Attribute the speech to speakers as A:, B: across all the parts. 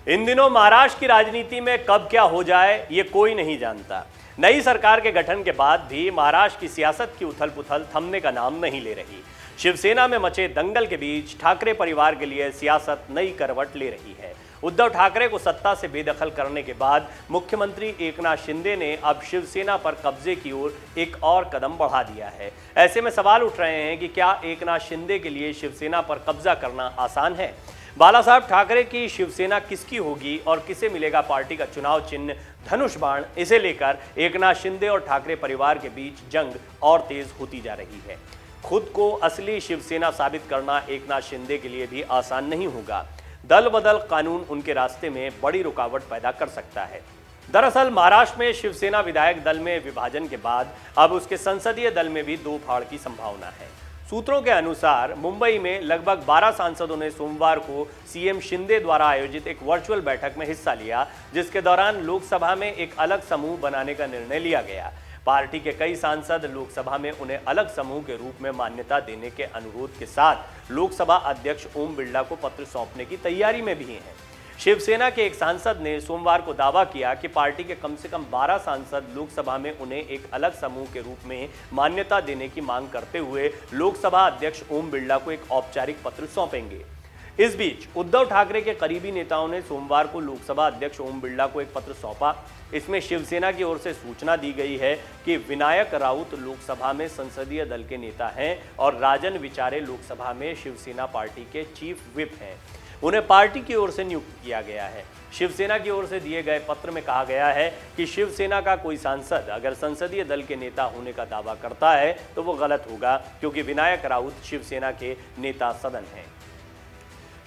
A: इन दिनों महाराष्ट्र की राजनीति में कब क्या हो जाए ये कोई नहीं जानता। नई सरकार के गठन के बाद भी महाराष्ट्र की सियासत की उथल पुथल थमने का नाम नहीं ले रही। शिवसेना में मचे दंगल के बीच ठाकरे परिवार के लिए सियासत नई करवट ले रही है। उद्धव ठाकरे को सत्ता से बेदखल करने के बाद मुख्यमंत्री एकनाथ शिंदे ने अब शिवसेना पर कब्जे की ओर एक और कदम बढ़ा दिया है। ऐसे में सवाल उठ रहे हैं कि क्या एकनाथ शिंदे के लिए शिवसेना पर कब्जा करना आसान है। बाला साहब ठाकरे की शिवसेना किसकी होगी और किसे मिलेगा पार्टी का चुनाव चिन्ह धनुष बाण, इसे लेकर एकनाथ शिंदे और ठाकरे परिवार के बीच जंग और तेज होती जा रही है। खुद को असली शिवसेना साबित करना एकनाथ शिंदे के लिए भी आसान नहीं होगा। दल बदल कानून उनके रास्ते में बड़ी रुकावट पैदा कर सकता है। दरअसल महाराष्ट्र में शिवसेना विधायक दल में विभाजन के बाद अब उसके संसदीय दल में भी दो फाड़ की संभावना है। सूत्रों के अनुसार मुंबई में लगभग 12 सांसदों ने सोमवार को सीएम शिंदे द्वारा आयोजित एक वर्चुअल बैठक में हिस्सा लिया, जिसके दौरान लोकसभा में एक अलग समूह बनाने का निर्णय लिया गया। पार्टी के कई सांसद लोकसभा में उन्हें अलग समूह के रूप में मान्यता देने के अनुरोध के साथ लोकसभा अध्यक्ष ओम बिरला को पत्र सौंपने की तैयारी में भी हैं। शिवसेना के एक सांसद ने सोमवार को दावा किया कि पार्टी के कम से कम 12 सांसद लोकसभा में उन्हें एक अलग समूह के रूप में मान्यता देने की मांग करते हुए लोकसभा अध्यक्ष ओम बिरला को एक औपचारिक पत्र सौंपेंगे। इस बीच उद्धव ठाकरे के करीबी नेताओं ने सोमवार को लोकसभा अध्यक्ष ओम बिरला को एक पत्र सौंपा। इसमें शिवसेना की ओर से सूचना दी गई है कि विनायक राउत लोकसभा में संसदीय दल के नेता हैं और राजन विचारे लोकसभा में शिवसेना पार्टी के चीफ व्हिप हैं। उन्हें पार्टी की ओर से नियुक्त किया गया है। शिवसेना की ओर से दिए गए पत्र में कहा गया है कि शिवसेना का कोई सांसद अगर संसदीय दल के नेता होने का दावा करता है तो वो गलत होगा, क्योंकि विनायक राउत शिवसेना के नेता सदन हैं।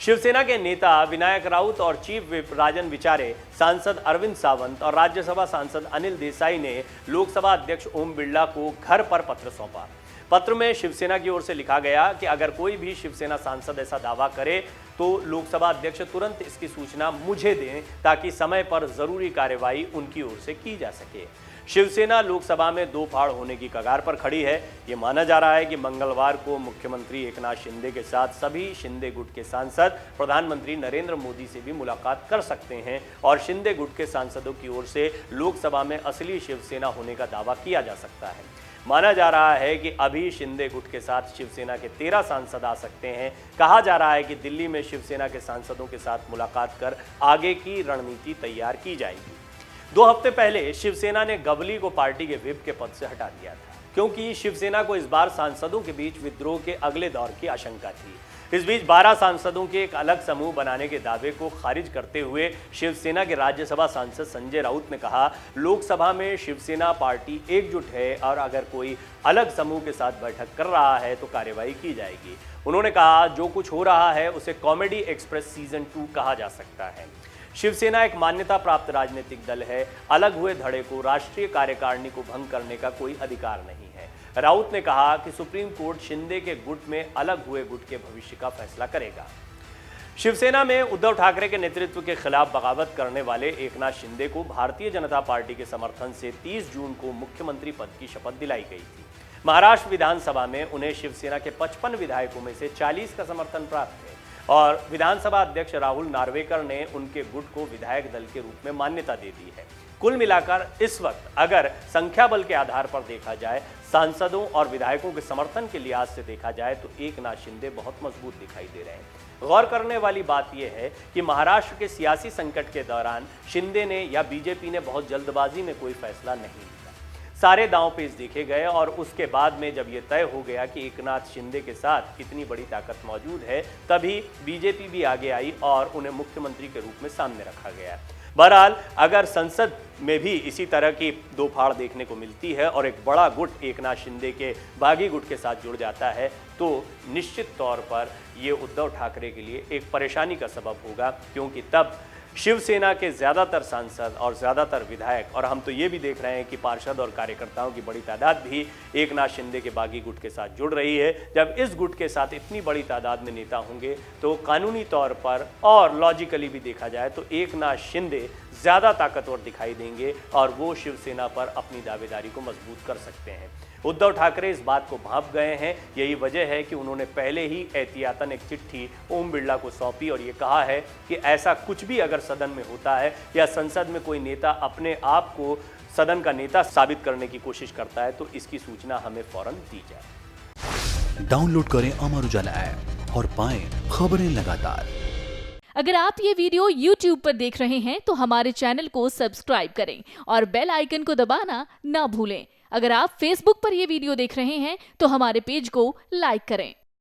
A: शिवसेना के नेता विनायक राउत और चीफ व्हिप राजन विचारे, सांसद अरविंद सावंत और राज्यसभा सांसद अनिल देसाई ने लोकसभा अध्यक्ष ओम बिरला को घर पर पत्र सौंपा। पत्र में शिवसेना की ओर से लिखा गया कि अगर कोई भी शिवसेना सांसद ऐसा दावा करे तो लोकसभा अध्यक्ष तुरंत इसकी सूचना मुझे दें, ताकि समय पर जरूरी कार्यवाही उनकी ओर से की जा सके। शिवसेना लोकसभा में दो फाड़ होने की कगार पर खड़ी है। ये माना जा रहा है कि मंगलवार को मुख्यमंत्री एकनाथ शिंदे के साथ सभी शिंदे गुट के सांसद प्रधानमंत्री नरेंद्र मोदी से भी मुलाकात कर सकते हैं और शिंदे गुट के सांसदों की ओर से लोकसभा में असली शिवसेना होने का दावा किया जा सकता है। माना जा रहा है कि अभी शिंदे गुट के साथ शिवसेना के 13 सांसद आ सकते हैं। कहा जा रहा है कि दिल्ली में शिवसेना के सांसदों के साथ मुलाकात कर आगे की रणनीति तैयार की जाएगी। 2 हफ्ते पहले शिवसेना ने गवली को पार्टी के व्हिप के पद से हटा दिया था, क्योंकि शिवसेना को इस बार सांसदों के बीच विद्रोह के अगले दौर की आशंका थी। इस बीच 12 सांसदों के एक अलग समूह बनाने के दावे को खारिज करते हुए शिवसेना के राज्यसभा सांसद संजय राउत ने कहा, लोकसभा में शिवसेना पार्टी एकजुट है और अगर कोई अलग समूह के साथ बैठक कर रहा है तो कार्यवाही की जाएगी। उन्होंने कहा, जो कुछ हो रहा है उसे कॉमेडी एक्सप्रेस सीजन 2 कहा जा सकता है। शिवसेना एक मान्यता प्राप्त राजनीतिक दल है। अलग हुए धड़े को राष्ट्रीय कार्यकारिणी को भंग करने का कोई अधिकार नहीं है। राउत ने कहा कि सुप्रीम कोर्ट शिंदे के गुट में अलग हुए गुट के भविष्य का फैसला करेगा। शिवसेना में उद्धव ठाकरे के नेतृत्व के खिलाफ बगावत करने वाले एकनाथ शिंदे को भारतीय जनता पार्टी के समर्थन से 30 जून को मुख्यमंत्री पद की शपथ दिलाई गई थी। महाराष्ट्र विधानसभा में उन्हें शिवसेना के 55 विधायकों में से 40 का समर्थन प्राप्त है और विधानसभा अध्यक्ष राहुल नार्वेकर ने उनके गुट को विधायक दल के रूप में मान्यता दे दी है। कुल मिलाकर इस वक्त अगर संख्या बल के आधार पर देखा जाए, सांसदों और विधायकों के समर्थन के लिहाज से देखा जाए तो एकनाथ शिंदे बहुत मजबूत दिखाई दे रहे हैं। गौर करने वाली बात यह है कि महाराष्ट्र के सियासी संकट के दौरान शिंदे ने या बीजेपी ने बहुत जल्दबाजी में कोई फैसला नहीं लिया। सारे दांव पेच देखे गए और उसके बाद में जब ये तय हो गया कि एकनाथ शिंदे के साथ इतनी बड़ी ताकत मौजूद है, तभी बीजेपी भी आगे आई और उन्हें मुख्यमंत्री के रूप में सामने रखा गया। बहरहाल अगर संसद में भी इसी तरह की दो फाड़ देखने को मिलती है और एक बड़ा गुट एकनाथ शिंदे के बागी गुट के साथ जुड़ जाता है तो निश्चित तौर पर ये उद्धव ठाकरे के लिए एक परेशानी का सबब होगा, क्योंकि तब शिवसेना के ज़्यादातर सांसद और ज़्यादातर विधायक, और हम तो ये भी देख रहे हैं कि पार्षद और कार्यकर्ताओं की बड़ी तादाद भी एकनाथ शिंदे के बागी गुट के साथ जुड़ रही है। जब इस गुट के साथ इतनी बड़ी तादाद में नेता होंगे तो कानूनी तौर पर और लॉजिकली भी देखा जाए तो एकनाथ शिंदे ज़्यादा ताकतवर दिखाई देंगे और वो शिवसेना पर अपनी दावेदारी को मजबूत कर सकते हैं। उद्धव ठाकरे इस बात को भांप गए हैं। यही वजह है कि उन्होंने पहले ही एहतियातन एक चिट्ठी ओम बिरला को सौंपी और ये कहा है कि ऐसा कुछ भी अगर सदन में होता है या संसद में कोई नेता अपने आप को सदन का नेता साबित करने की कोशिश करता है तो इसकी सूचना हमें फौरन दी जाए।
B: डाउनलोड करें अमर उजाला ऐप और पाएं खबरें लगातार।
C: अगर आप ये वीडियो YouTube पर देख रहे हैं तो हमारे चैनल को सब्सक्राइब करें और बेल आइकन को दबाना ना भूलें। अगर आप Facebook पर ये वीडियो देख रहे हैं तो हमारे पेज को लाइक करें।